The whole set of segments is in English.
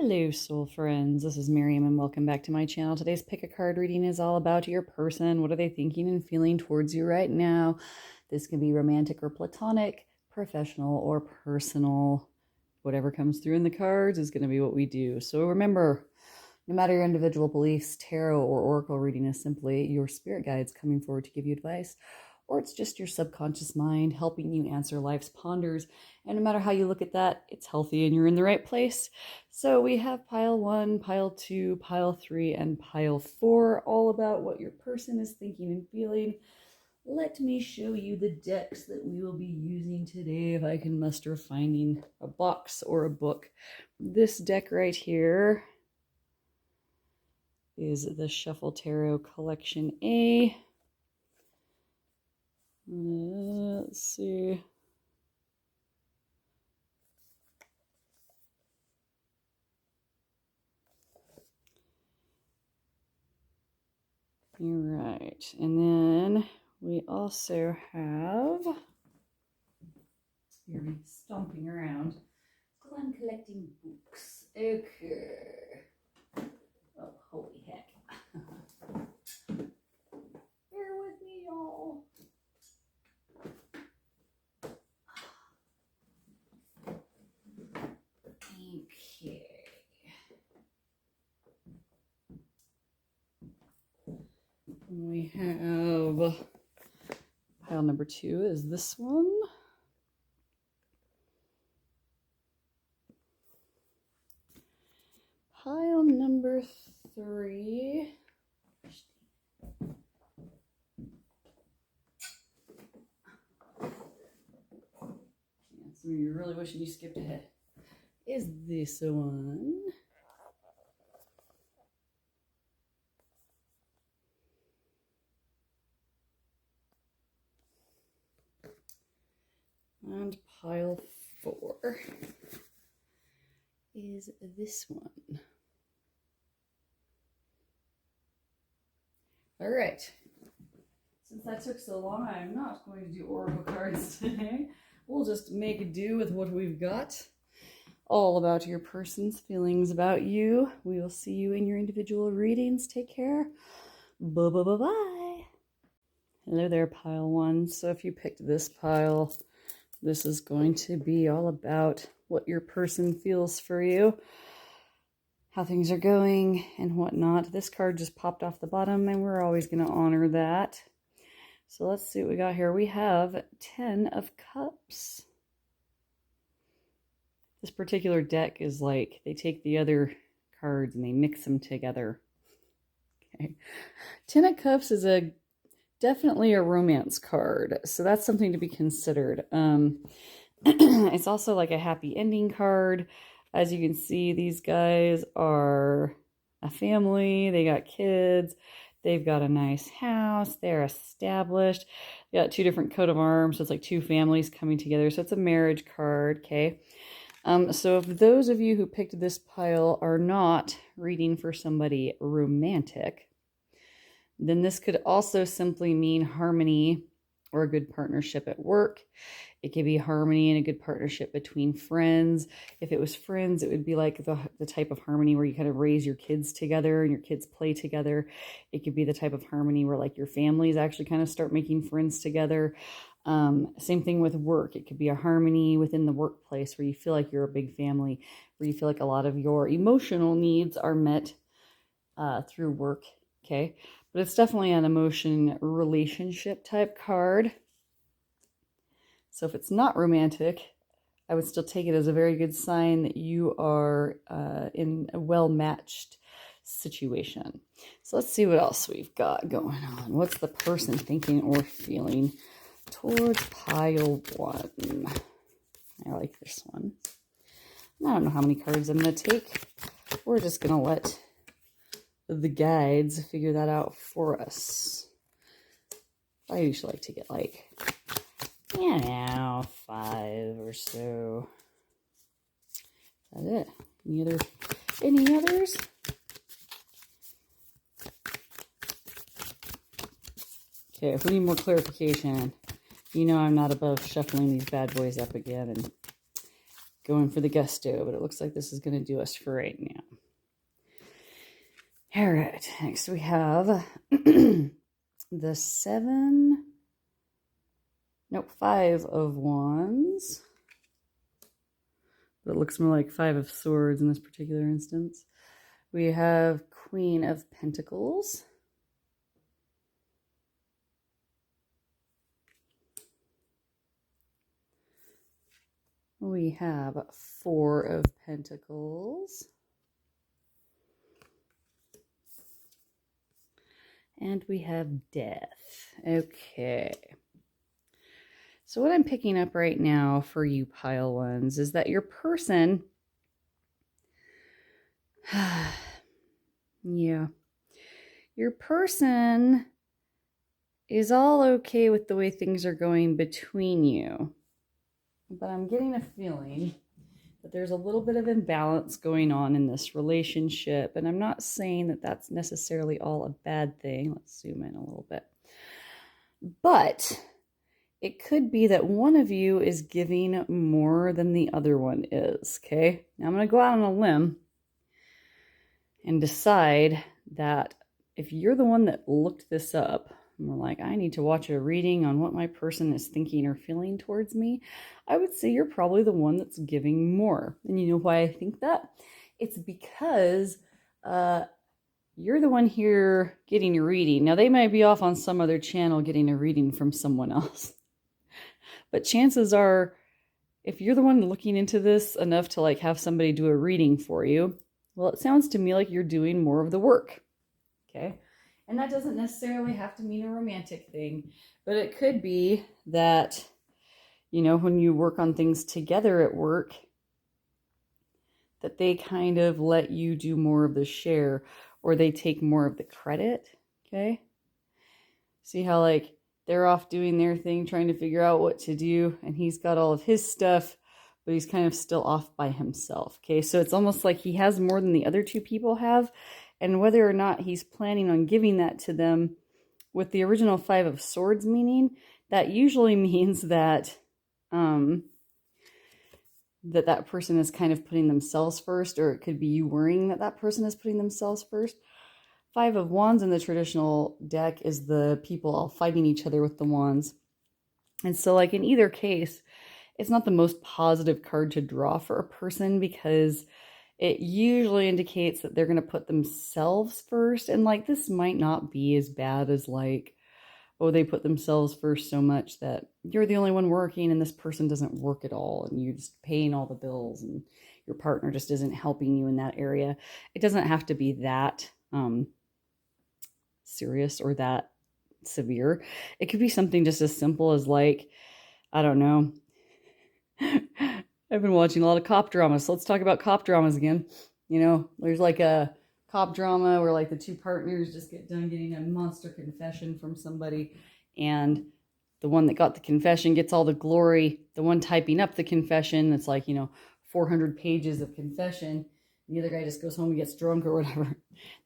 Hello, soul friends. This is Miriam, and welcome back to my channel. Today's pick a card reading is all about your person. What are they thinking and feeling towards you right now? This can be romantic or platonic, professional or personal. Whatever comes through in the cards is going to be what we do. So remember, no matter your individual beliefs, tarot or oracle reading is simply your spirit guides coming forward to give you advice, or it's just your subconscious mind helping you answer life's ponders. And no matter how you look at that, it's healthy and you're in the right place. So we have pile 1, pile 2, pile 3, and pile 4, all about what your person is thinking and feeling. Let me show you the decks that we will be using today, if I can muster finding a box or a book. This deck right here is the Shuffle Tarot Collection A. Let's see. You're right. And then we also have, hear me stomping around, Glenn collecting books. Okay. Oh, holy heck. Bear with me, y'all. Okay. We have pile number 2 is this one. Pile number 3. Some of you really wishing you skipped ahead. Is this one? And pile 4 is this one. All right. Since that took so long, I'm not going to do oracle cards today. We'll just make do with what we've got. All about your person's feelings about you. We will see you in your individual readings. Take care. Bye-bye-bye-bye. Hello there, pile 1. So if you picked this pile, this is going to be all about what your person feels for you, how things are going, and whatnot. This card just popped off the bottom, and we're always going to honor that. So let's see what we got here. We have 10 of Cups. This particular deck is like, they take the other cards and they mix them together. Okay. 10 of Cups is definitely a romance card, so that's something to be considered. It's also like a happy ending card. As you can see, these guys are a family. They got kids. They've got a nice house. They're established. They got 2 different coat of arms, so it's like 2 families coming together. So it's a marriage card, okay? So if those of you who picked this pile are not reading for somebody romantic, then this could also simply mean harmony or a good partnership at work. It could be harmony and a good partnership between friends. If it was friends, it would be like the type of harmony where you kind of raise your kids together and your kids play together. It could be the type of harmony where like your families actually kind of start making friends together. Same thing with work. It could be a harmony within the workplace where you feel like you're a big family, where you feel like a lot of your emotional needs are met through work. Okay. But it's definitely an emotion relationship type card. So if it's not romantic, I would still take it as a very good sign that you are in a well-matched situation. So let's see what else we've got going on. What's the person thinking or feeling towards pile 1? I like this one. I don't know how many cards I'm going to take. We're just going to let the guides figure that out for us. I usually like to get like, 5 or so. Is that it? Any others? Okay, if we need more clarification, you know I'm not above shuffling these bad boys up again and going for the gusto, but it looks like this is going to do us for right now. All right, next we have the 5 of Wands. But it looks more like 5 of Swords in this particular instance. We have Queen of Pentacles. We have 4 of Pentacles. And we have Death. Okay. So what I'm picking up right now for you pile ones is that your person, yeah, your person is all okay with the way things are going between you. But I'm getting a feeling that there's a little bit of imbalance going on in this relationship. And I'm not saying that that's necessarily all a bad thing. Let's zoom in a little bit. But it could be that one of you is giving more than the other one is, okay? Now I'm going to go out on a limb and decide that if you're the one that looked this up, and we're like, I need to watch a reading on what my person is thinking or feeling towards me, I would say you're probably the one that's giving more. And you know why I think that? It's because you're the one here getting a reading. Now, they might be off on some other channel getting a reading from someone else. But chances are, if you're the one looking into this enough to like have somebody do a reading for you, well, it sounds to me like you're doing more of the work. Okay. And that doesn't necessarily have to mean a romantic thing, but it could be that, you know, when you work on things together at work, that they kind of let you do more of the share, or they take more of the credit. Okay. See how like they're off doing their thing, trying to figure out what to do, and he's got all of his stuff, but he's kind of still off by himself. Okay, so it's almost like he has more than the other two people have, and whether or not he's planning on giving that to them with the original 5 of Swords meaning, that usually means that that person is kind of putting themselves first, or it could be you worrying that that person is putting themselves first. 5 of Wands in the traditional deck is the people all fighting each other with the wands. And so like in either case, it's not the most positive card to draw for a person, because it usually indicates that they're going to put themselves first. And like this might not be as bad as like, oh, they put themselves first so much that you're the only one working and this person doesn't work at all and you're just paying all the bills and your partner just isn't helping you in that area. It doesn't have to be that serious or that severe. It could be something just as simple as like, I don't know. I've been watching a lot of cop dramas, so let's talk about cop dramas again. You know, there's like a cop drama where like the two partners just get done getting a monster confession from somebody, and the one that got the confession gets all the glory. The one typing up the confession, that's like, you know, 400 pages of confession, the other guy just goes home and gets drunk or whatever.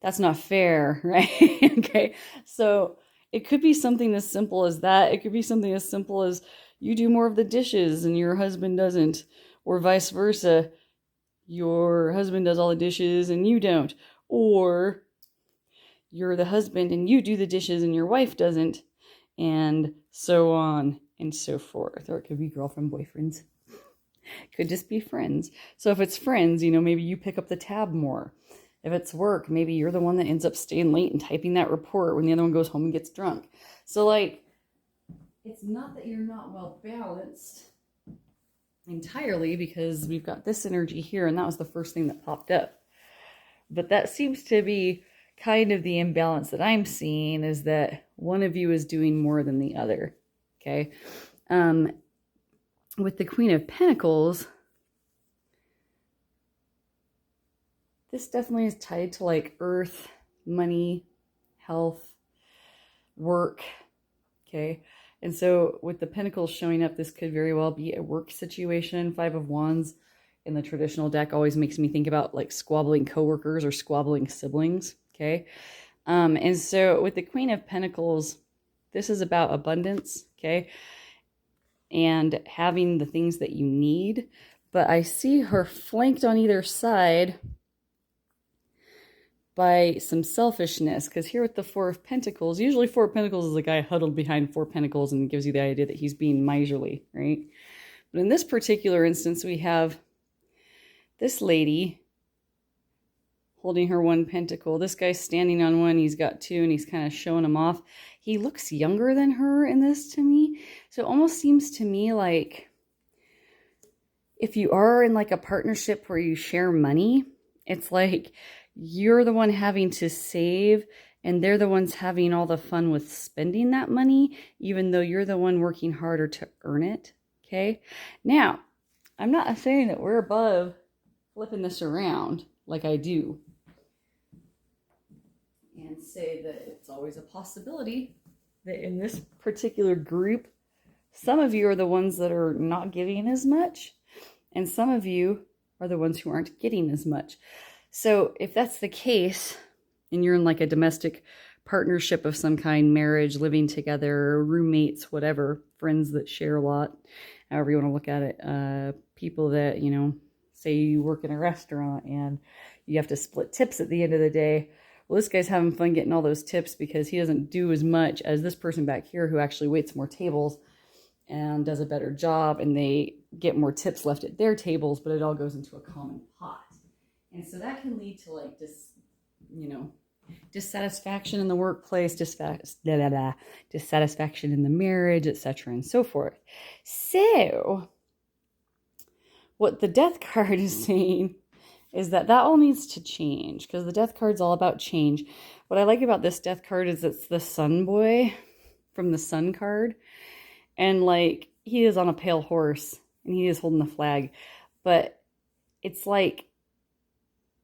That's not fair, right? Okay, so it could be something as simple as that. It could be something as simple as you do more of the dishes and your husband doesn't, or vice versa. Your husband does all the dishes and you don't, or you're the husband and you do the dishes and your wife doesn't, and so on and so forth. Or it could be girlfriend, boyfriends. Could just be friends. So if it's friends, you know, maybe you pick up the tab more. If it's work, maybe you're the one that ends up staying late and typing that report when the other one goes home and gets drunk. So like, it's not that you're not well balanced entirely, because we've got this energy here, and that was the first thing that popped up. But that seems to be kind of the imbalance that I'm seeing, is that one of you is doing more than the other. Okay. With the Queen of Pentacles, this definitely is tied to like earth, money, health, work. Okay. And so with the Pentacles showing up, this could very well be a work situation. 5 of Wands in the traditional deck always makes me think about like squabbling coworkers or squabbling siblings. Okay. And so with the Queen of Pentacles, this is about abundance. Okay. And having the things that you need, But I see her flanked on either side by some selfishness, because here with the Four of Pentacles, usually Four of Pentacles is a guy huddled behind Four Pentacles and gives you the idea that he's being miserly, right? But in this particular instance, we have this lady holding her one pentacle. This guy's standing on one, he's got two, and he's kind of showing them off. He looks younger than her in this to me. So it almost seems to me like if you are in like a partnership where you share money, it's like you're the one having to save and they're the ones having all the fun with spending that money, even though you're the one working harder to earn it. Okay. Now, I'm not saying that we're above flipping this around like I do and say that it's always a possibility that in this particular group, some of you are the ones that are not giving as much, and some of you are the ones who aren't getting as much. So if that's the case, and you're in like a domestic partnership of some kind, marriage, living together, roommates, whatever, friends that share a lot, however you want to look at it, people that, you know, say you work in a restaurant and you have to split tips at the end of the day. Well, this guy's having fun getting all those tips because he doesn't do as much as this person back here who actually waits more tables and does a better job, and they get more tips left at their tables, but it all goes into a common pot. And so that can lead to like dissatisfaction in the workplace, dissatisfaction in the marriage, etc., and so forth. So what the Death card is saying is that all needs to change, because the Death card's all about change. What I like about this Death card is it's the Sun boy from the Sun card. And like, he is on a pale horse and he is holding the flag, but it's like,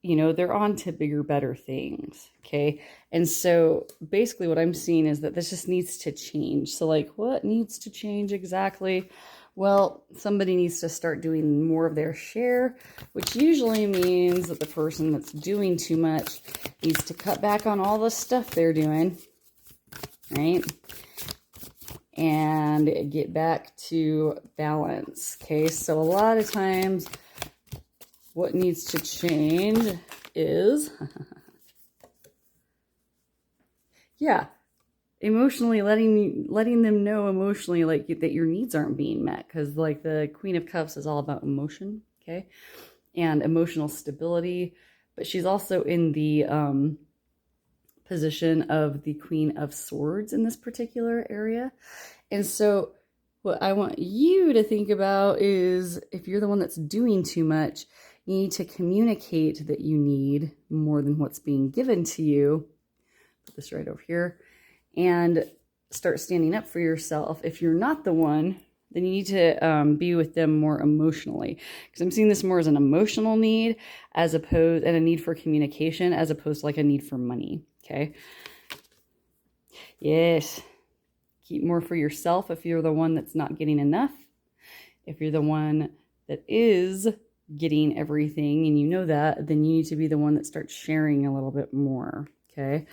you know, they're on to bigger, better things. Okay. And so basically what I'm seeing is that this just needs to change. So like, what needs to change exactly? Well, somebody needs to start doing more of their share, which usually means that the person that's doing too much needs to cut back on all the stuff they're doing, right? And get back to balance. Okay, so a lot of times what needs to change is yeah, emotionally letting them know emotionally like that your needs aren't being met, because like the Queen of Cups is all about emotion, okay, and emotional stability, but she's also in the position of the Queen of Swords in this particular area. And so what I want you to think about is, if you're the one that's doing too much, you need to communicate that you need more than what's being given to you. Put this right over here. And start standing up for yourself. If you're not the one, then you need to be with them more emotionally. Because I'm seeing this more as an emotional need, as opposed, and a need for communication, as opposed to like a need for money. Okay. Yes. Keep more for yourself if you're the one that's not getting enough. If you're the one that is getting everything and you know that, then you need to be the one that starts sharing a little bit more. Okay.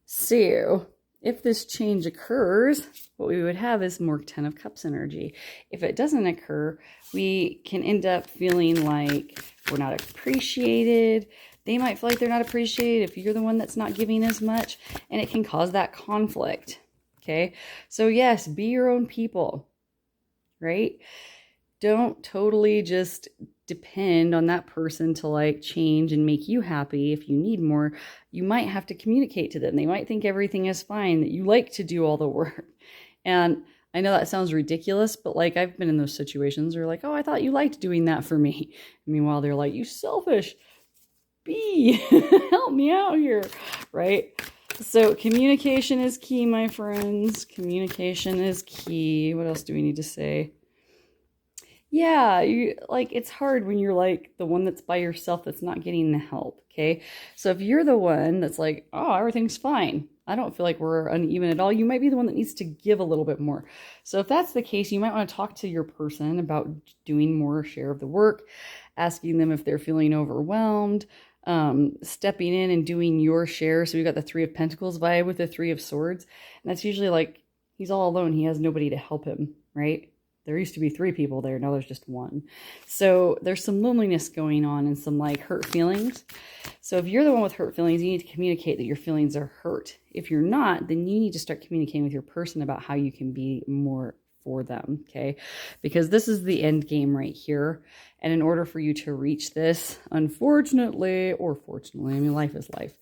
So if this change occurs, what we would have is more Ten of Cups energy. If it doesn't occur, we can end up feeling like we're not appreciated. They might feel like they're not appreciated if you're the one that's not giving as much, and it can cause that conflict. Okay, so yes, be your own people, right? Don't totally just depend on that person to like change and make you happy. If you need more, you might have to communicate to them. They might think everything is fine, that you like to do all the work. And I know that sounds ridiculous, but like I've been in those situations where like, oh, I thought you liked doing that for me. Meanwhile, they're like, you selfish bee, help me out here, right? So communication is key, my friends. Communication is key. What else do we need to say? Yeah, it's hard when you're like the one that's by yourself that's not getting the help, okay? So if you're the one that's like, oh, everything's fine, I don't feel like we're uneven at all, you might be the one that needs to give a little bit more. So if that's the case, you might want to talk to your person about doing more share of the work, asking them if they're feeling overwhelmed, stepping in and doing your share. So we've got the Three of Pentacles vibe with the Three of Swords. And that's usually like, he's all alone. He has nobody to help him, right? there used to be 3 people there. Now there's just 1. So there's some loneliness going on and some like hurt feelings. So if you're the one with hurt feelings, you need to communicate that your feelings are hurt. If you're not, then you need to start communicating with your person about how you can be more for them, okay? Because this is the end game right here. And in order for you to reach this, unfortunately, or fortunately, I mean, life is life,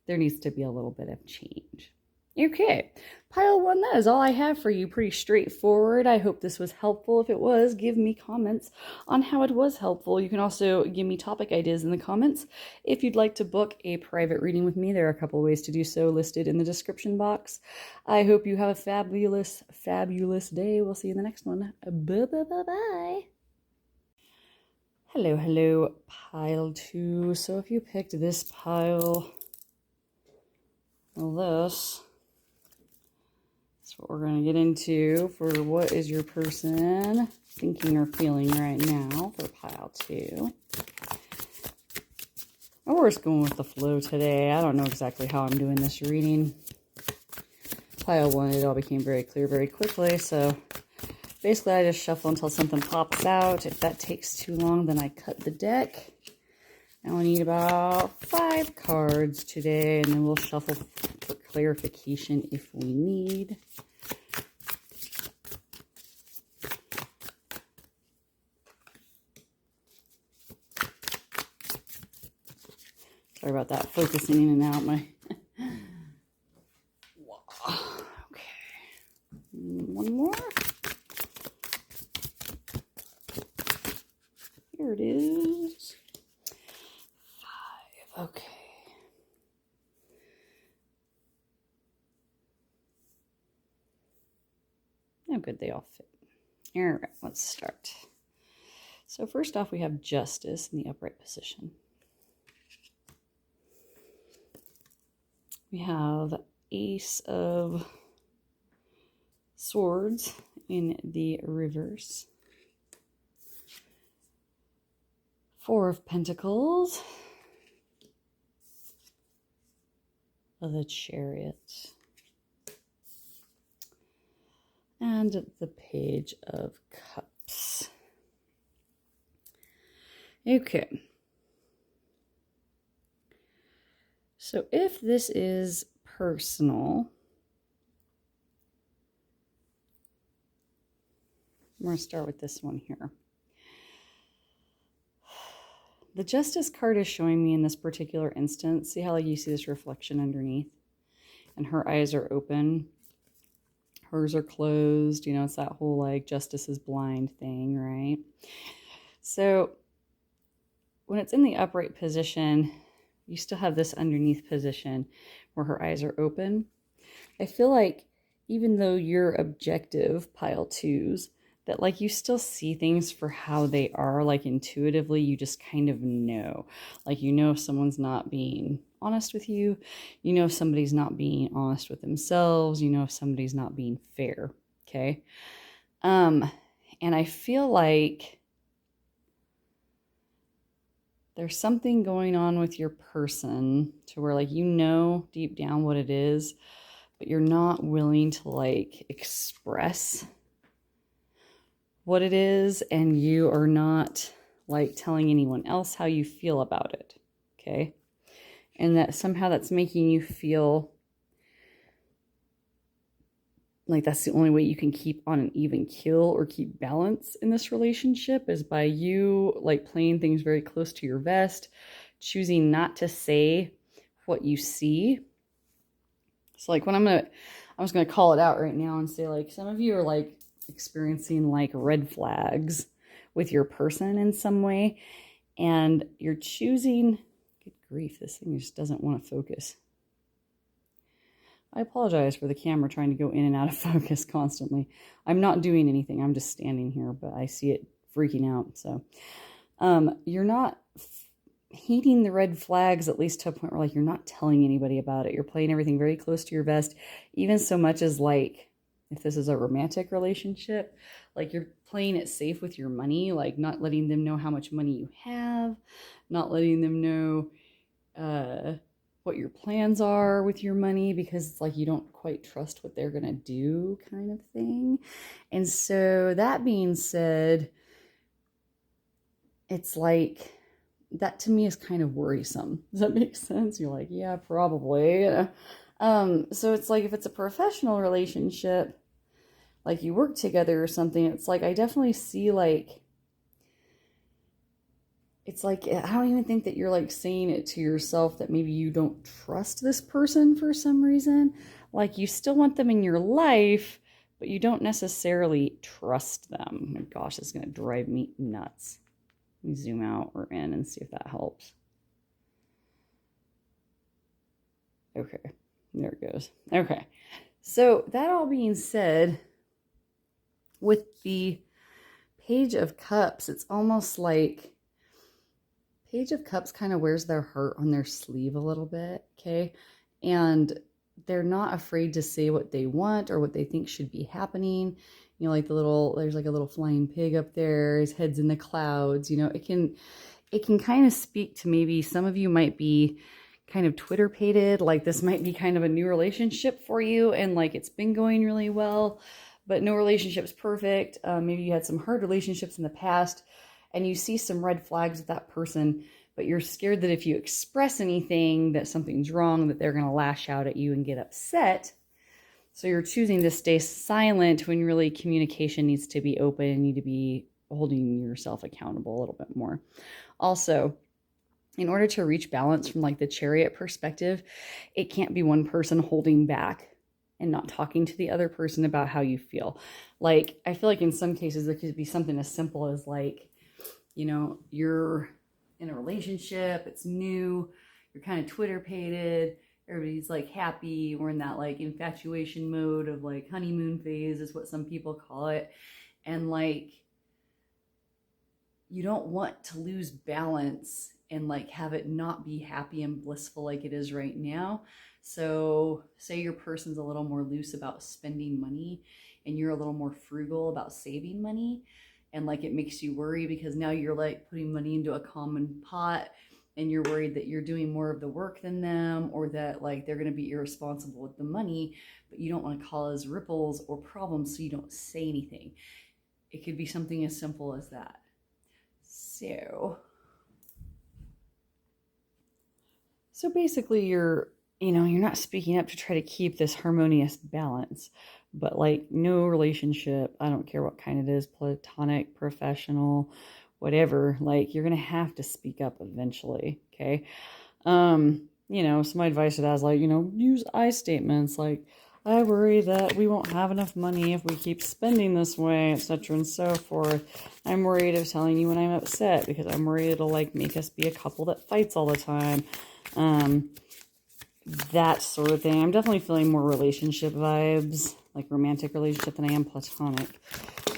there needs to be a little bit of change. Okay, pile 1, that is all I have for you. Pretty straightforward. I hope this was helpful. If it was, give me comments on how it was helpful. You can also give me topic ideas in the comments. If you'd like to book a private reading with me, there are a couple of ways to do so listed in the description box. I hope you have a fabulous, fabulous day. We'll see you in the next one. Bye-bye-bye-bye. Hello, hello, pile 2. So if you picked this pile, well, this... that's what we're going to get into for what is your person thinking or feeling right now for pile 2. Oh, we're just going with the flow today. I don't know exactly how I'm doing this reading. Pile 1, it all became very clear very quickly. So basically I just shuffle until something pops out. If that takes too long, then I cut the deck. And we need about 5 cards today, and then we'll shuffle for clarification if we need. Sorry about that, focusing in and out my... Okay. One more. Here it is. 5. Okay. Oh, good, they all fit. All right, let's start. So first off, we have Justice in the upright position. We have Ace of Swords in the reverse. 4 of Pentacles. The Chariot. And the Page of Cups. Okay. So if this is personal, we're going to start with this one here. The Justice card is showing me in this particular instance, see how like you see this reflection underneath? And her eyes are open. Hers are closed. You know, it's that whole like justice is blind thing, right? So when it's in the upright position, you still have this underneath position where her eyes are open. I feel like even though you're objective, pile 2s, that like you still see things for how they are, like intuitively, you just kind of know. Like you know if someone's not being honest with you, you know if somebody's not being honest with themselves, you know if somebody's not being fair, okay? And I feel like there's something going on with your person to where like you know deep down what it is, but you're not willing to like express what it is, and you are not like telling anyone else how you feel about it, okay? And that somehow that's making you feel like that's the only way you can keep on an even keel or keep balance in this relationship is by you like playing things very close to your vest, choosing not to say what you see. So like when I'm just gonna call it out right now and say like some of you are like experiencing like red flags with your person in some way, and you're choosing, good grief, this thing just doesn't want to focus. I apologize for the camera trying to go in and out of focus constantly. I'm not doing anything, I'm just standing here, but I see it freaking out. So you're not heeding the red flags, at least to a point where like you're not telling anybody about it. You're playing everything very close to your vest, even so much as like if this is a romantic relationship, like you're playing it safe with your money, like not letting them know how much money you have, not letting them know what your plans are with your money, because it's like you don't quite trust what they're going to do, kind of thing. And so that being said, it's like that to me is kind of worrisome. Does that make sense? You're like, yeah, probably. So it's like if it's a professional relationship, like you work together or something, it's like I definitely see like, it's like I don't even think that you're like saying it to yourself that maybe you don't trust this person for some reason. Like you still want them in your life, but you don't necessarily trust them. Oh my gosh, it's going to drive me nuts. Let me zoom out or in and see if that helps. Okay, there it goes. Okay, so that all being said, with the Page of Cups, it's almost like Page of Cups kind of wears their heart on their sleeve a little bit, okay? And they're not afraid to say what they want or what they think should be happening. You know, like there's like a little flying pig up there, his head's in the clouds. You know, it can kind of speak to maybe some of you might be kind of Twitter-pated, like this might be kind of a new relationship for you and like it's been going really well, but no relationship's perfect. Maybe you had some hard relationships in the past and you see some red flags with that person, but you're scared that if you express anything, that something's wrong, that they're going to lash out at you and get upset. So you're choosing to stay silent when really communication needs to be open and you need to be holding yourself accountable a little bit more. Also, in order to reach balance from like the Chariot perspective, it can't be one person holding back and not talking to the other person about how you feel. Like, I feel like in some cases it could be something as simple as like, you know, you're in a relationship, it's new, you're kind of Twitter-pated, everybody's like happy, we're in that like infatuation mode of like honeymoon phase is what some people call it. And like, you don't want to lose balance and like have it not be happy and blissful like it is right now. So say your person's a little more loose about spending money and you're a little more frugal about saving money. And like it makes you worry because now you're like putting money into a common pot and you're worried that you're doing more of the work than them or that like they're going to be irresponsible with the money, but you don't want to cause ripples or problems, so you don't say anything. It could be something as simple as that. So basically you're not speaking up to try to keep this harmonious balance, but like no relationship, I don't care what kind it is, platonic, professional, whatever, like you're going to have to speak up eventually. Okay. Some advice to that is like, use I statements like, I worry that we won't have enough money if we keep spending this way, etc. and so forth. I'm worried of telling you when I'm upset because I'm worried it'll like make us be a couple that fights all the time. That sort of thing. I'm definitely feeling more relationship vibes, like romantic relationship, than I am platonic.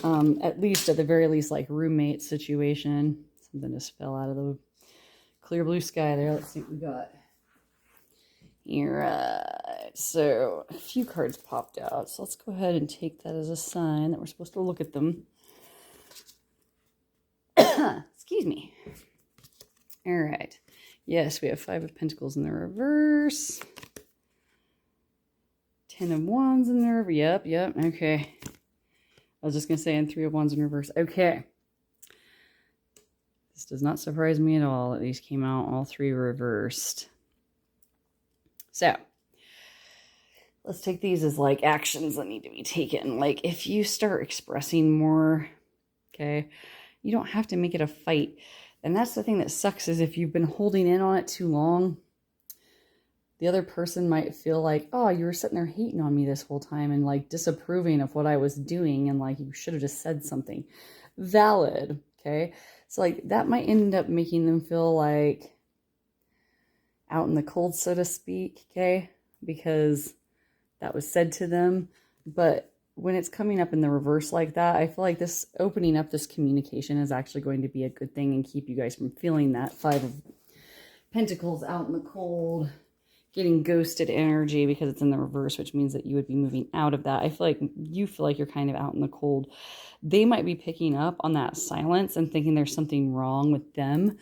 At least, at the very least, like roommate situation. Something just fell out of the clear blue sky there. Let's see what we got. Right. So a few cards popped out. So let's go ahead and take that as a sign that we're supposed to look at them. Excuse me. All right. Yes, we have 5 of Pentacles in the reverse. 10 of Wands in the reverse. Yep. Okay. I was just going to say, and 3 of Wands in reverse. Okay. This does not surprise me at all that these came out all 3 reversed. So, let's take these as like actions that need to be taken. Like if you start expressing more, okay, you don't have to make it a fight. And that's the thing that sucks is if you've been holding in on it too long, the other person might feel like, oh, you were sitting there hating on me this whole time and like disapproving of what I was doing. And like, you should have just said something valid. Okay. So like that might end up making them feel like out in the cold, so to speak, okay, because that was said to them. But when it's coming up in the reverse like that, I feel like this opening up this communication is actually going to be a good thing and keep you guys from feeling that 5 of Pentacles out in the cold, getting ghosted energy because it's in the reverse, which means that you would be moving out of that. I feel like you feel like you're kind of out in the cold. They might be picking up on that silence and thinking there's something wrong with them.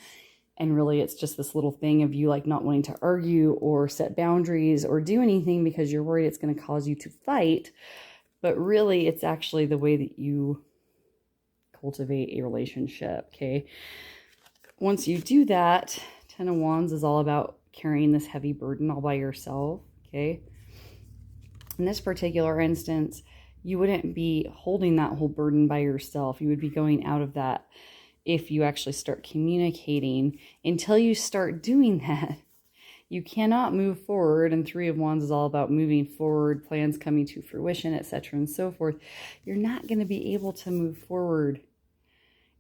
And really, it's just this little thing of you like not wanting to argue or set boundaries or do anything because you're worried it's going to cause you to fight. But really, it's actually the way that you cultivate a relationship, okay? Once you do that, Ten of Wands is all about carrying this heavy burden all by yourself, okay? In this particular instance, you wouldn't be holding that whole burden by yourself. You would be going out of that if you actually start communicating. Until you start doing that, you cannot move forward. And Three of Wands is all about moving forward, plans coming to fruition, etc. and so forth. You're not going to be able to move forward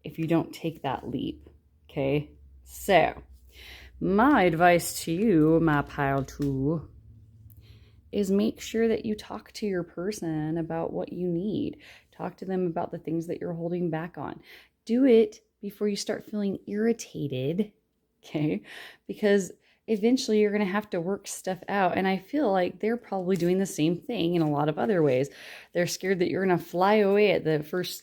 if you don't take that leap, okay? So, my advice to you, my pile two, is make sure that you talk to your person about what you need. Talk to them about the things that you're holding back on. Do it before you start feeling irritated, okay? Because eventually you're going to have to work stuff out. And I feel like they're probably doing the same thing in a lot of other ways. They're scared that you're going to fly away at the first,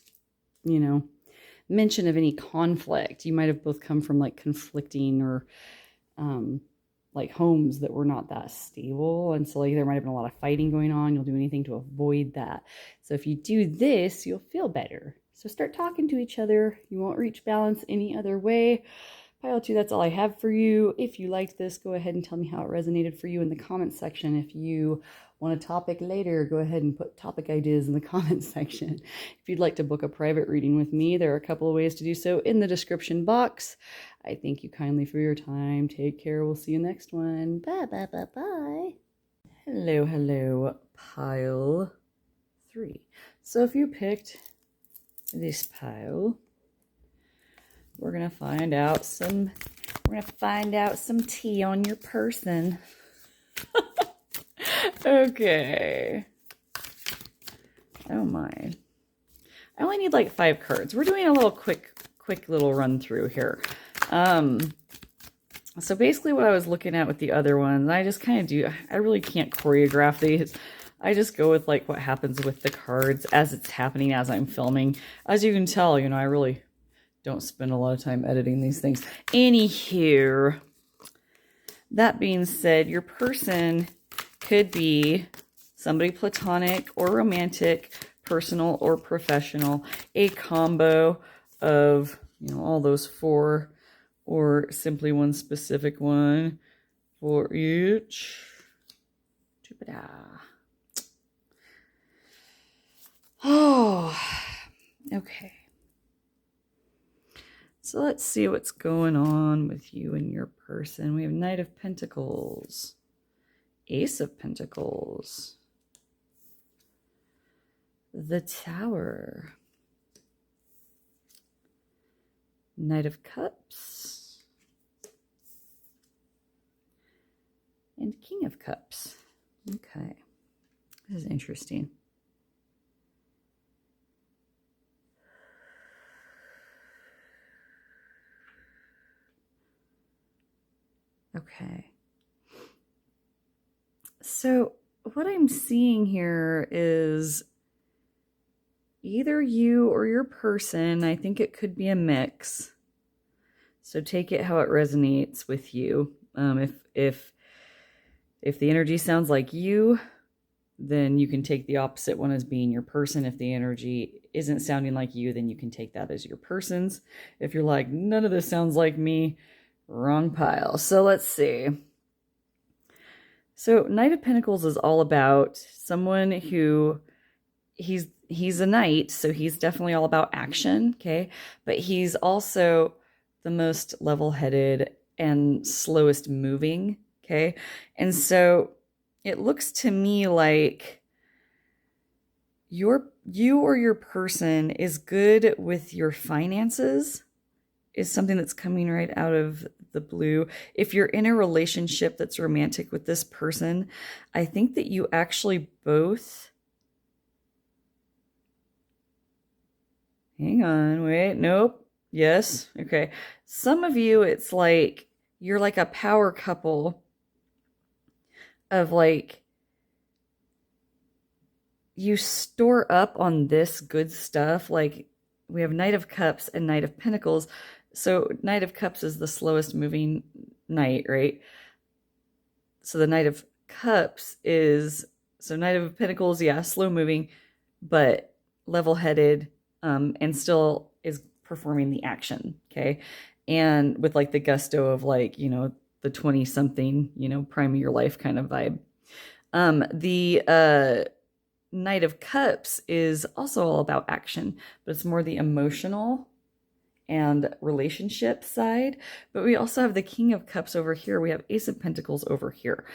mention of any conflict. You might have both come from like conflicting or like homes that were not that stable. And so like there might have been a lot of fighting going on. You'll do anything to avoid that. So if you do this, you'll feel better. So start talking to each other. You won't reach balance any other way. Pile 2, that's all I have for you. If you liked this, go ahead and tell me how it resonated for you in the comments section. If you want a topic later, go ahead and put topic ideas in the comments section. If you'd like to book a private reading with me, there are a couple of ways to do so in the description box. I thank you kindly for your time. Take care. We'll see you next one. Bye, bye, bye, bye. Hello, hello, pile 3. So if you picked this pile, we're going to find out some tea on your person. Okay. Oh my. I only need like 5 cards. We're doing a little quick little run through here. So basically what I was looking at with the other ones, I just kind of I really can't choreograph these. I just go with like what happens with the cards as it's happening as I'm filming. As you can tell, I really don't spend a lot of time editing these things. Anywho, that being said, your person could be somebody platonic or romantic, personal or professional, a combo of, all those 4, or simply one specific one for each. Oh, okay. So let's see what's going on with you and your person. We have Knight of Pentacles, Ace of Pentacles, the Tower, Knight of Cups, and King of Cups. Okay, this is interesting. Okay. So what I'm seeing here is either you or your person. I think it could be a mix. So take it how it resonates with you. If the energy sounds like you, then you can take the opposite one as being your person. If the energy isn't sounding like you, then you can take that as your person's. If you're like, none of this sounds like me, wrong pile. So let's see. So Knight of Pentacles is all about someone who he's a knight, so he's definitely all about action, okay? But he's also the most level-headed and slowest moving, okay? And so it looks to me like you or your person is good with your finances, is something that's coming right out of the blue. If you're in a relationship that's romantic with this person, I think that you actually both... Hang on, wait, nope, yes, okay. Some of you, it's like, you're like a power couple of like, you store up on this good stuff. Like we have Knight of Cups and Knight of Pentacles. So Knight of Cups is the slowest moving knight, right? So the Knight of Cups is, so Knight of Pentacles, yeah, slow moving, but level-headed, and still is performing the action, okay? And with like the gusto of like, the 20 something, prime of your life kind of vibe. The Knight of Cups is also all about action, but it's more the emotional and relationship side. But we also have the King of Cups over here. We have Ace of Pentacles over here,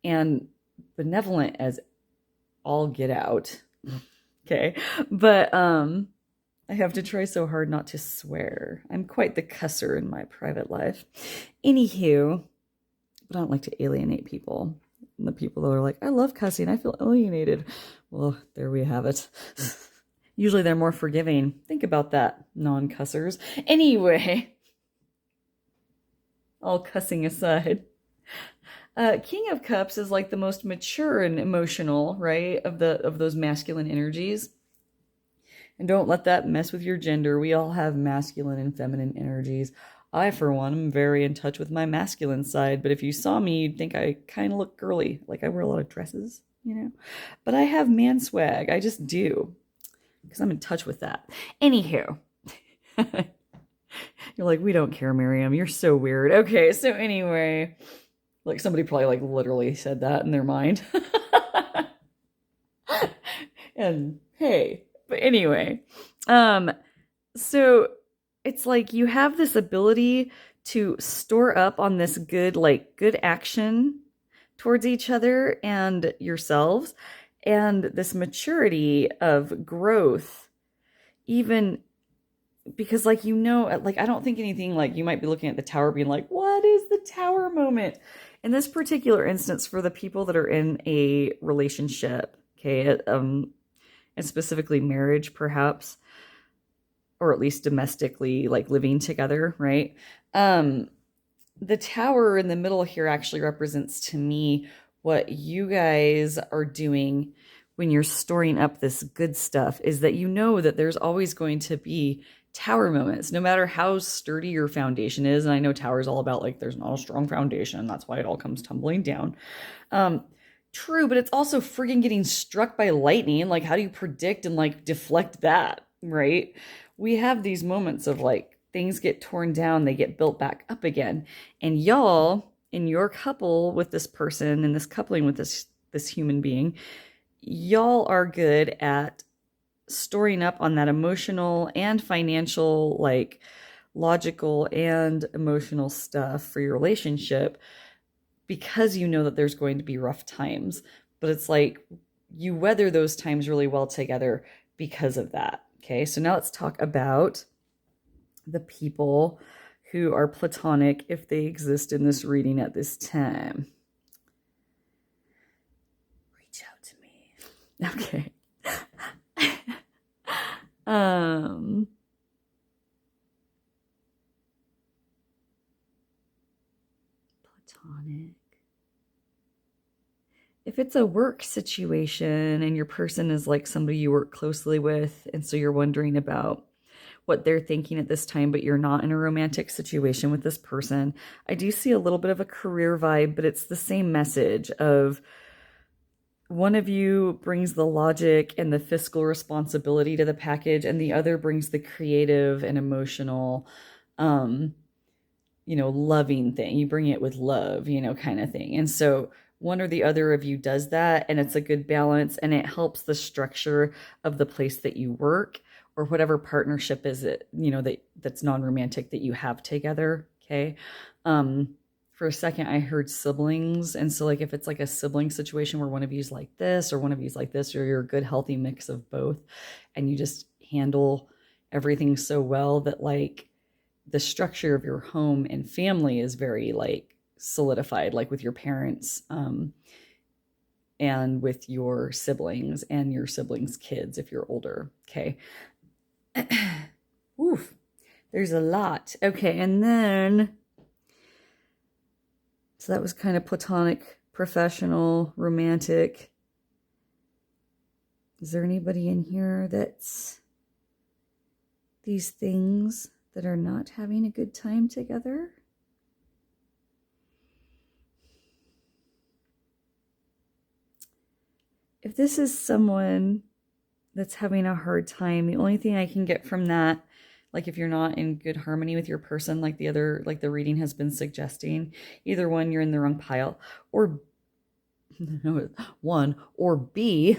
and benevolent as all get out. Okay. But I have to try so hard not to swear. I'm quite the cusser in my private life. Anywho, but I don't like to alienate people. And the people that are like, I love cussing, I feel alienated. Well, there we have it. Usually they're more forgiving. Think about that, non-cussers. Anyway, all cussing aside. King of Cups is like the most mature and emotional, right, of those masculine energies. And don't let that mess with your gender. We all have masculine and feminine energies. I, for one, am very in touch with my masculine side, but if you saw me, you'd think I kind of look girly. Like I wear a lot of dresses, But I have man swag. I just do. Because I'm in touch with that. Anywho. You're like, we don't care, Miriam. You're so weird. Okay, so anyway. Like somebody probably like literally said that in their mind. And hey, but anyway. So it's like you have this ability to store up on this good action towards each other and yourselves, and this maturity of growth, even because I don't think anything like you might be looking at the Tower being like, what is the Tower moment? In this particular instance, for the people that are in a relationship, okay, and specifically marriage, perhaps, or at least domestically, like living together, right? The Tower in the middle here actually represents to me what you guys are doing when you're storing up this good stuff, is that that there's always going to be Tower moments, no matter how sturdy your foundation is. And I know Tower is all about like, there's not a strong foundation. That's why it all comes tumbling down. True, but it's also friggin' getting struck by lightning. Like, how do you predict and like deflect that, right? We have these moments of like, things get torn down, they get built back up again. And y'all, in your couple with this person, and this coupling with this human being, y'all are good at storing up on that emotional and financial, like logical and emotional stuff for your relationship, because that there's going to be rough times. But it's like you weather those times really well together because of that. Okay, so now let's talk about the people who are platonic, if they exist in this reading at this time. Reach out to me. Okay. Platonic. If it's a work situation and your person is like somebody you work closely with, and so you're wondering about what they're thinking at this time, but you're not in a romantic situation with this person, I do see a little bit of a career vibe, but it's the same message of one of you brings the logic and the fiscal responsibility to the package, and the other brings the creative and emotional, loving thing. You bring it with love, kind of thing. And so one or the other of you does that, and it's a good balance, and it helps the structure of the place that you work, or whatever partnership is it, that's non-romantic that you have together. Okay. For a second, I heard siblings. And so like, if it's like a sibling situation where one of you's like this, or one of you's like this, or you're a good, healthy mix of both, and you just handle everything so well that like the structure of your home and family is very like solidified, like with your parents, and with your siblings and your siblings' kids, if you're older. Okay. Oof, there's a lot. Okay, and then, so that was kind of platonic, professional, romantic. Is there anybody in here that's these things that are not having a good time together. If this is someone that's having a hard time, the only thing I can get from that, like if you're not in good harmony with your person, like the reading has been suggesting, either one, you're in the wrong pile, or one, or B,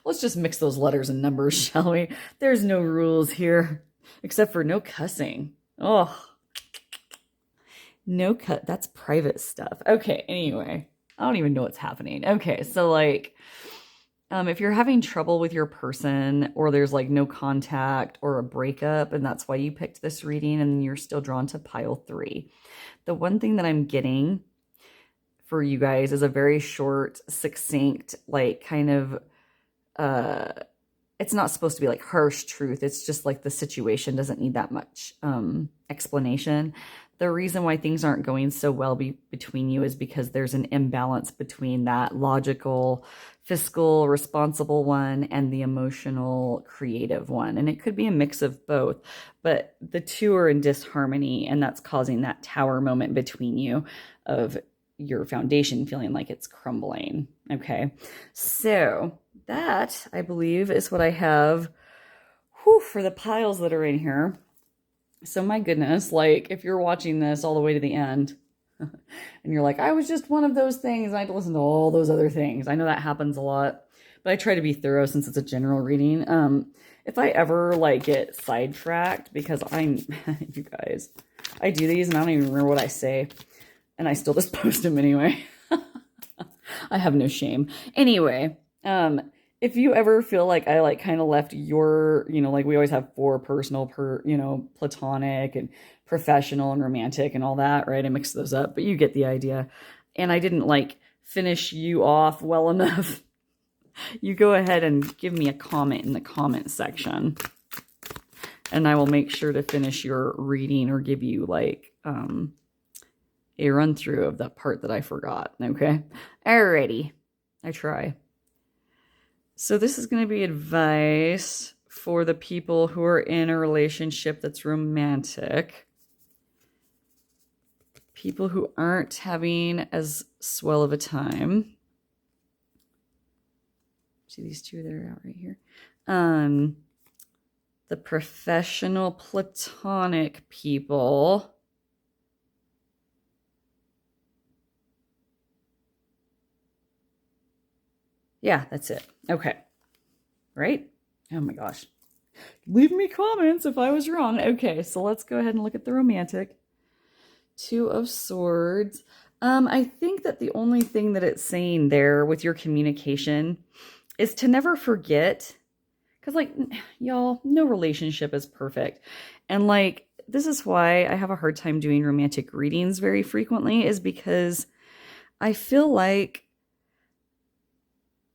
let's just mix those letters and numbers, shall we? There's no rules here, except for no cussing. Oh, no cut. That's private stuff. Okay, anyway, I don't even know what's happening. Okay, so like, if you're having trouble with your person, or there's like no contact or a breakup, and that's why you picked this reading, and you're still drawn to pile 3. The one thing that I'm getting for you guys is a very short, succinct, like kind of, it's not supposed to be like harsh truth. It's just like the situation doesn't need that much explanation. The reason why things aren't going so well between you is because there's an imbalance between that logical, fiscal, responsible one and the emotional, creative one. And it could be a mix of both, but the two are in disharmony, and that's causing that tower moment between you of your foundation feeling like it's crumbling. Okay, so that, I believe, is what I have for the piles that are in here. So my goodness, like if you're watching this all the way to the end and you're like, I was just one of those things, and I had to listen to all those other things. I know that happens a lot, but I try to be thorough since it's a general reading. If I ever like get sidetracked, because you guys, I do these and I don't even remember what I say, and I still just post them anyway. I have no shame. Anyway, if you ever feel like I like kind of left your, like we always have 4 personal platonic and professional and romantic and all that, right? I mixed those up, but you get the idea. And I didn't like finish you off well enough. You go ahead and give me a comment in the comment section, and I will make sure to finish your reading or give you like, a run through of that part that I forgot. Okay. Alrighty. I try. So this is going to be advice for the people who are in a relationship that's romantic. People who aren't having as swell of a time. See these two that are out right here. The professional platonic people. Yeah, that's it. Okay. Right? Oh my gosh. Leave me comments if I was wrong. Okay, so let's go ahead and look at the romantic. 2 of Swords. I think that the only thing that it's saying there with your communication is to never forget. Because, like, y'all, no relationship is perfect. And, like, this is why I have a hard time doing romantic readings very frequently, is because I feel like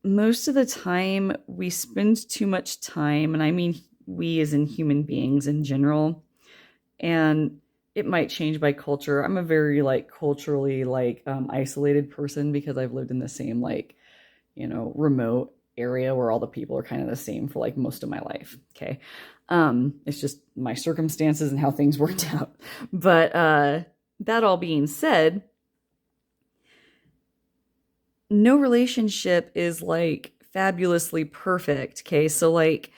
most of the time we spend too much time, and I mean we as in human beings in general, and it might change by culture. I'm a very like culturally like isolated person because I've lived in the same like, remote area where all the people are kind of the same for like most of my life. Okay. It's just my circumstances and how things worked out. But that all being said, no relationship is like fabulously perfect. Okay. So like,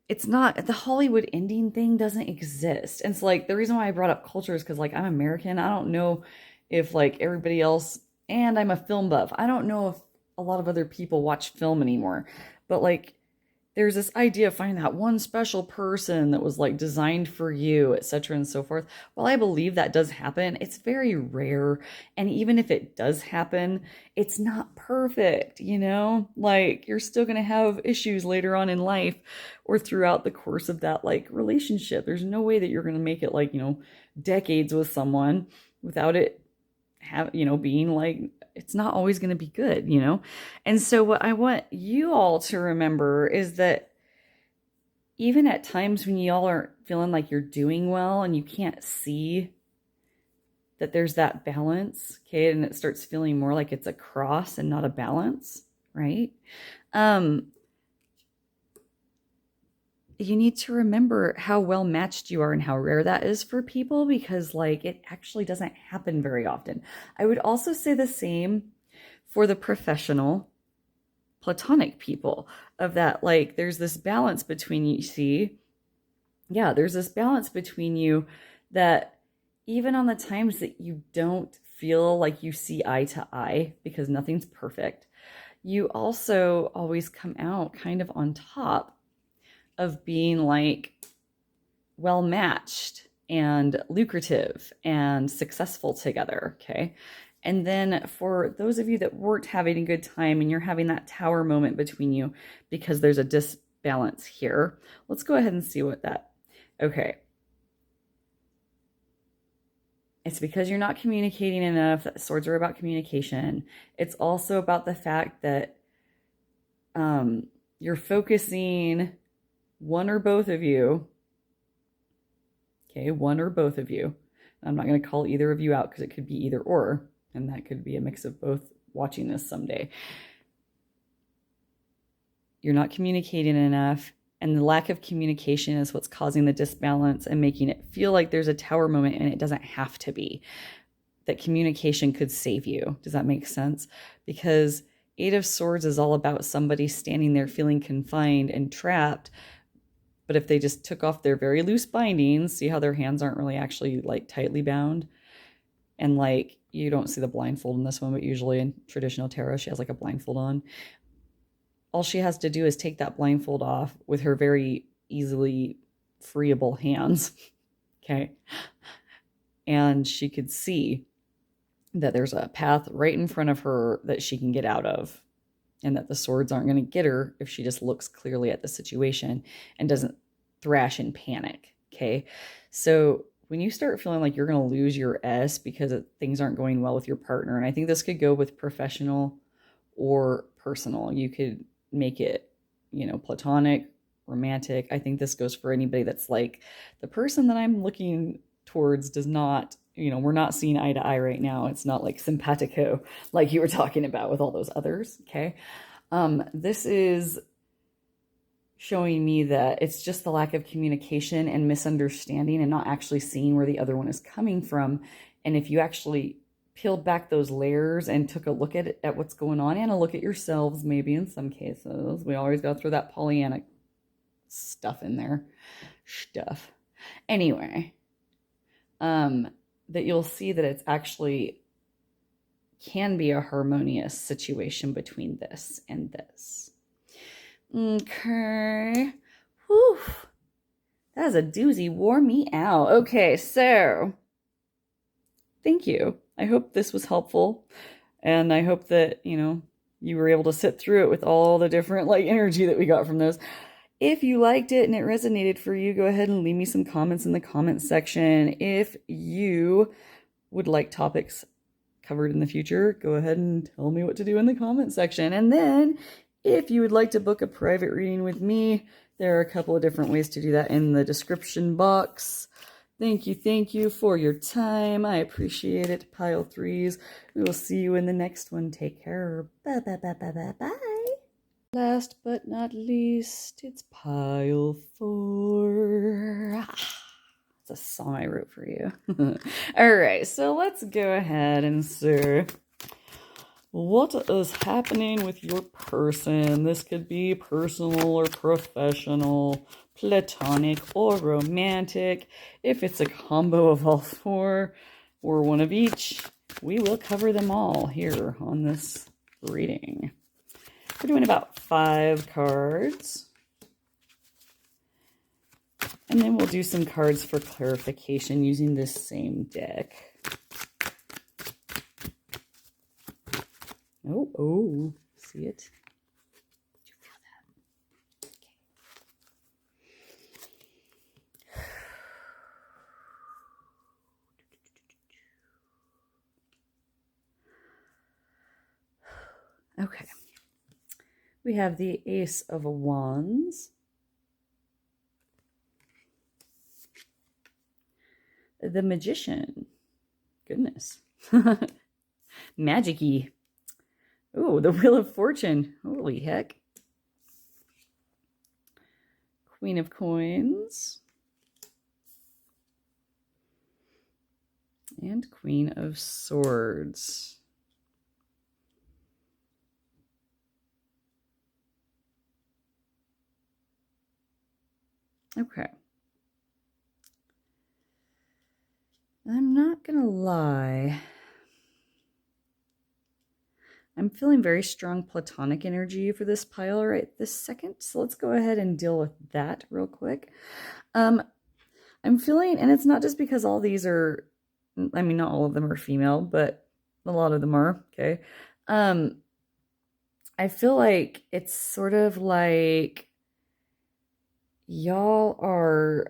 it's not, the Hollywood ending thing doesn't exist. And it's like, the reason why I brought up culture is because like I'm American. I don't know if like everybody else, and I'm a film buff. I don't know if a lot of other people watch film anymore, but like there's this idea of finding that one special person that was like designed for you, etc. and so forth. While I believe that does happen, it's very rare. And even if it does happen, it's not perfect, like you're still going to have issues later on in life or throughout the course of that like relationship. There's no way that you're going to make it like, decades with someone without it being like, it's not always going to be good, And so what I want you all to remember is that even at times when y'all aren't feeling like you're doing well and you can't see that there's that balance, okay, and it starts feeling more like it's a cross and not a balance, right? you need to remember how well matched you are and how rare that is for people, because like it actually doesn't happen very often. I would also say the same for the professional platonic people, of that, like there's this balance between you, see, yeah, there's this balance between you, that even on the times that you don't feel like you see eye to eye, because nothing's perfect, you also always come out kind of on top of being like well matched and lucrative and successful together. Okay. And then for those of you that weren't having a good time and you're having that tower moment between you because there's a disbalance here, let's go ahead and see what that. Okay. It's because you're not communicating enough. Swords are about communication. It's also about the fact that you're focusing, one or both of you. Okay, one or both of you. I'm not going to call either of you out because it could be either or, and that could be a mix of both watching this someday. You're not communicating enough, and the lack of communication is what's causing the disbalance and making it feel like there's a tower moment, and it doesn't have to be. That communication could save you. Does that make sense? Because Eight of Swords is all about somebody standing there feeling confined and trapped. But if they just took off their very loose bindings, see how their hands aren't really actually like tightly bound? And like, you don't see the blindfold in this one, but usually in traditional tarot, she has like a blindfold on. All she has to do is take that blindfold off with her very easily freeable hands. Okay. And she could see that there's a path right in front of her that she can get out of, and that the swords aren't going to get her if she just looks clearly at the situation and doesn't thrash in panic. Okay. So when you start feeling like you're going to lose your S because things aren't going well with your partner, and I think this could go with professional or personal, you could make it, platonic, romantic. I think this goes for anybody that's like, the person that I'm looking towards does not, we're not seeing eye to eye right now. It's not like simpatico, like you were talking about with all those others. Okay. This is showing me that it's just the lack of communication and misunderstanding and not actually seeing where the other one is coming from. And if you actually peeled back those layers and took a look at what's going on, and a look at yourselves, maybe in some cases, we always got to throw that Pollyanna stuff in there. Anyway, that you'll see that it's actually can be a harmonious situation between this and this. Okay. Whew. That was a doozy. Wore me out. Okay, so thank you. I hope this was helpful. And I hope that, you were able to sit through it with all the different energy that we got from those. If you liked it and it resonated for you, go ahead and leave me some comments in the comments section. If you would like topics covered in the future, go ahead and tell me what to do in the comment section. And then if you would like to book a private reading with me, there are a couple of different ways to do that in the description box. Thank you for your time. I appreciate it. Pile threes. We will see you in the next one. Take care. Bye, bye, bye, bye, bye, bye. Last but not least, it's pile four. It's a song I wrote for you. All right, so let's go ahead and see what is happening with your person. This could be personal or professional, platonic or romantic. If it's a combo of all four or one of each, we will cover them all here on this reading. We're doing about 5 cards. And then we'll do some cards for clarification using this same deck. Oh, see it? Did you feel that? Okay. We have the Ace of Wands, the Magician, goodness, magic-y. Oh, the Wheel of Fortune, holy heck. Queen of Coins. And Queen of Swords. Okay. I'm not gonna lie. I'm feeling very strong platonic energy for this pile right this second. So let's go ahead and deal with that real quick. I'm feeling, and it's not just because all these are, I mean, not all of them are female, but a lot of them are, okay? I feel like it's sort of like y'all are,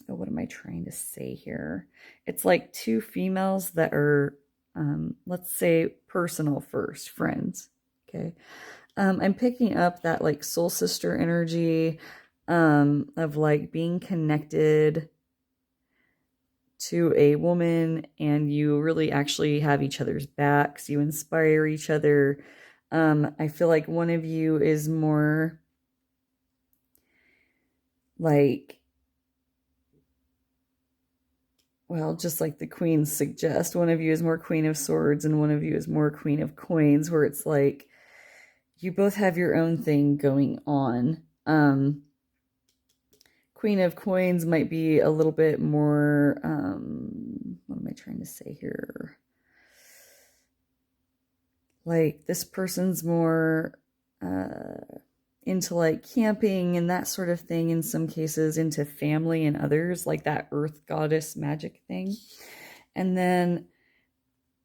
what am I trying to say here? It's like two females that are, let's say, personal first, friends, okay? I'm picking up that like soul sister energy of like being connected to a woman, and you really actually have each other's backs. You inspire each other. I feel like one of you is more like, well, just like the queens suggest, one of you is more Queen of Swords and one of you is more Queen of Coins, where it's like you both have your own thing going on. Queen of Coins might be a little bit more, what am I trying to say here? Like this person's more into like camping and that sort of thing in some cases, into family and others, like that earth goddess magic thing. And then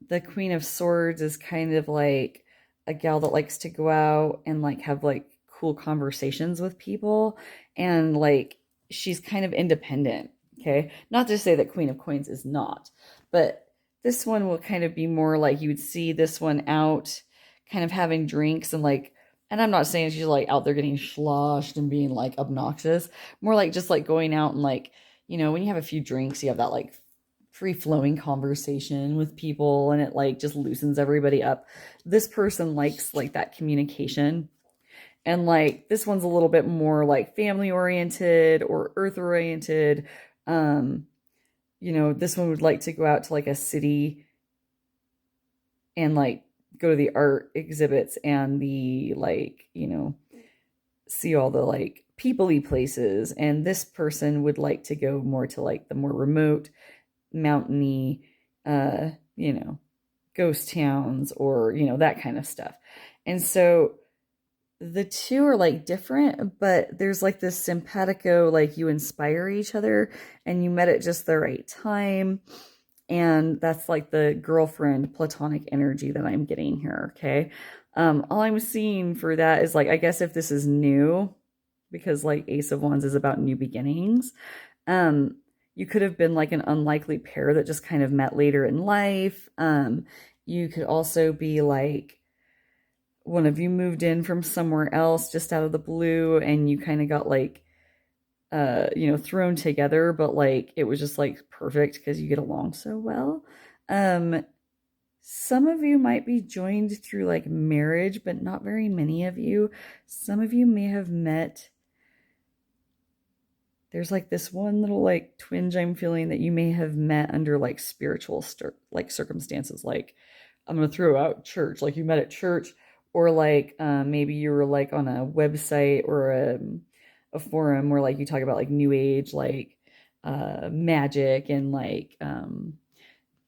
the Queen of Swords is kind of like a gal that likes to go out and like have like cool conversations with people, and like she's kind of independent, okay? Not to say that Queen of Coins is not, but this one will kind of be more like you would see this one out kind of having drinks and like, and I'm not saying she's like out there getting sloshed and being like obnoxious, more like just like going out and like, you know, when you have a few drinks, you have that like free flowing conversation with people and it like just loosens everybody up. This person likes like that communication. And like this one's a little bit more like family oriented or earth oriented. You know, this one would like to go out to like a city and like go to the art exhibits and the like, you know, see all the like people-y places. And this person would like to go more to like the more remote, mountainy, you know, ghost towns or, you know, that kind of stuff. And so the two are like different, but there's like this simpatico, like you inspire each other and you met at just the right time. And that's like the girlfriend platonic energy that I'm getting here. Okay. All I'm seeing for that is like, I guess if this is new, because like Ace of Wands is about new beginnings, you could have been like an unlikely pair that just kind of met later in life. You could also be like one of you moved in from somewhere else just out of the blue and you kind of got like, you know, thrown together, but like it was just like perfect because you get along so well. Some of you might be joined through like marriage, but not very many of you. Some of you may have met. There's like this one little like twinge I'm feeling that you may have met under like spiritual like circumstances. Like I'm going to throw out church, like you met at church, or like maybe you were like on a website or a forum where like you talk about like new age, like magic and like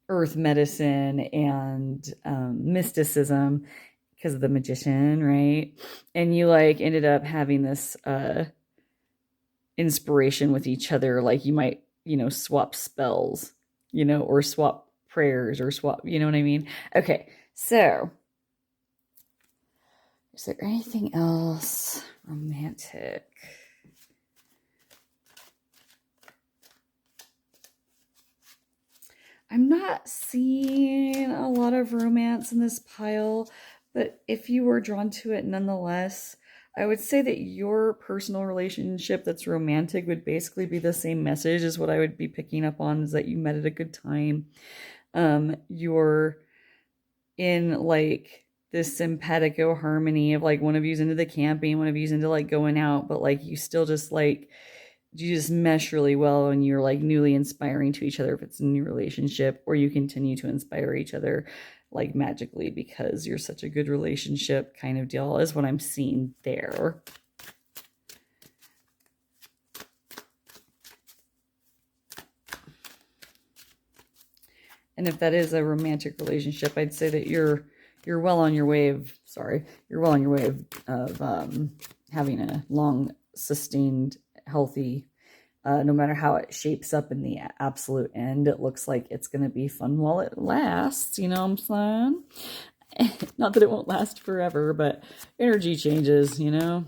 earth medicine and mysticism because of the magician, right? And you like ended up having this inspiration with each other. Like you might, you know, swap spells, you know, or swap prayers or swap, you know what I mean? Okay, so is there anything else romantic? I'm not seeing a lot of romance in this pile, but if you were drawn to it nonetheless, I would say that your personal relationship that's romantic would basically be the same message as what I would be picking up on, is that you met at a good time. You're in like this simpatico harmony of like one of you's into the camping, one of you's into like going out, but like you still just like, you just mesh really well and you're like newly inspiring to each other if it's a new relationship, or you continue to inspire each other like magically because you're such a good relationship kind of deal is what I'm seeing there. And if that is a romantic relationship, I'd say that you're well on your way of, you're well on your way of having a long, sustained, healthy, no matter how it shapes up in the absolute end, it looks like it's going to be fun while it lasts, you know what I'm saying? Not that it won't last forever, but energy changes, you know?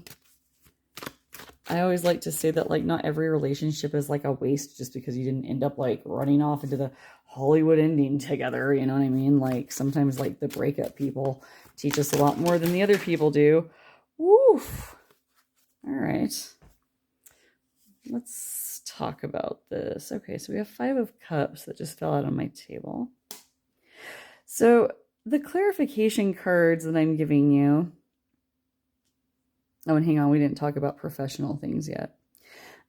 I always like to say that, like, not every relationship is like a waste just because you didn't end up like running off into the Hollywood ending together, you know what I mean? Like, sometimes like the breakup people teach us a lot more than the other people do. Woof. All right. Let's talk about this. Okay, so we have 5 of Cups that just fell out on my table. So the clarification cards that I'm giving you. Oh, and hang on, we didn't talk about professional things yet.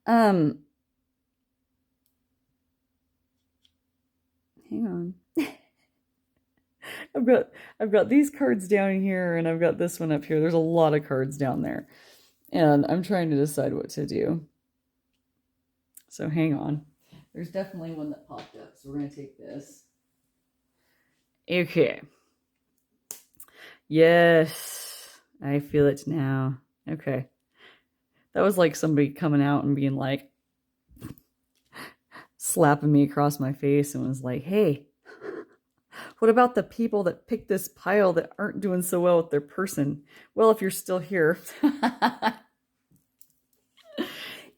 Hang on. I've got these cards down here and I've got this one up here. There's a lot of cards down there. And I'm trying to decide what to do. So hang on. There's definitely one that popped up. So we're going to take this. Okay. Yes. I feel it now. Okay. That was like somebody coming out and being like, slapping me across my face and was like, hey, what about the people that picked this pile that aren't doing so well with their person? Well, if you're still here,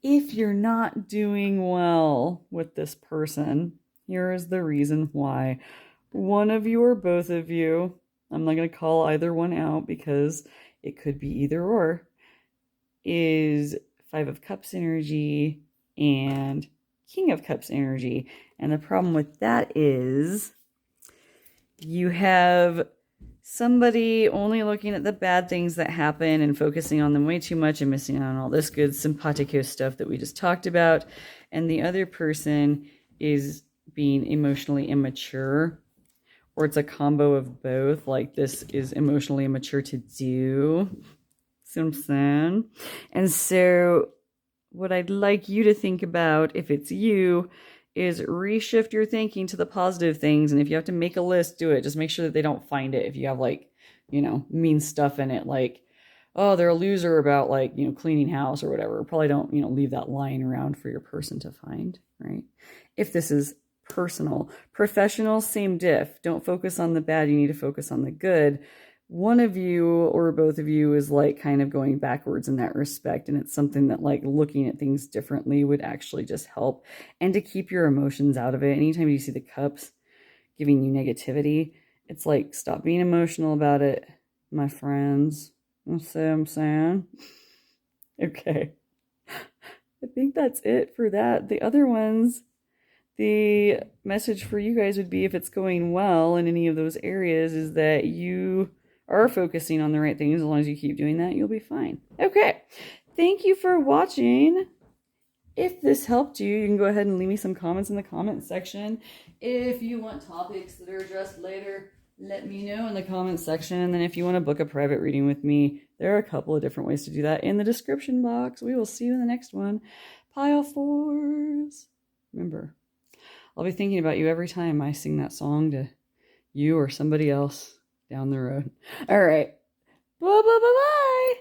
if you're not doing well with this person, here is the reason why. One of you or both of you, I'm not going to call either one out because it could be either or, is 5 of Cups energy and King of Cups energy. And the problem with that is you have somebody only looking at the bad things that happen and focusing on them way too much and missing out on all this good simpatico stuff that we just talked about. And the other person is being emotionally immature, or it's a combo of both. Like, this is emotionally immature to do. See what I'm saying? And so what I'd like you to think about, if it's you, is reshift your thinking to the positive things. And if you have to make a list, do it. Just make sure that they don't find it. If you have like, you know, mean stuff in it, like, oh, they're a loser about like, you know, cleaning house or whatever. Probably don't, you know, leave that lying around for your person to find, right? If this is personal. Professional, same diff. Don't focus on the bad. You need to focus on the good. One of you or both of you is like kind of going backwards in that respect. And it's something that like looking at things differently would actually just help. And to keep your emotions out of it. Anytime you see the cups giving you negativity, it's like, stop being emotional about it, my friends. You see what I'm saying? Okay. I think that's it for that. The other ones, the message for you guys would be, if it's going well in any of those areas, is that you are focusing on the right things. As long as you keep doing that, you'll be fine. Okay. Thank you for watching. If this helped you, you can go ahead and leave me some comments in the comment section. If you want topics that are addressed later, let me know in the comment section. And then if you want to book a private reading with me, there are a couple of different ways to do that in the description box. We will see you in the next one. Pile 4s. Remember, I'll be thinking about you every time I sing that song to you or somebody else down the road. All right. Bye.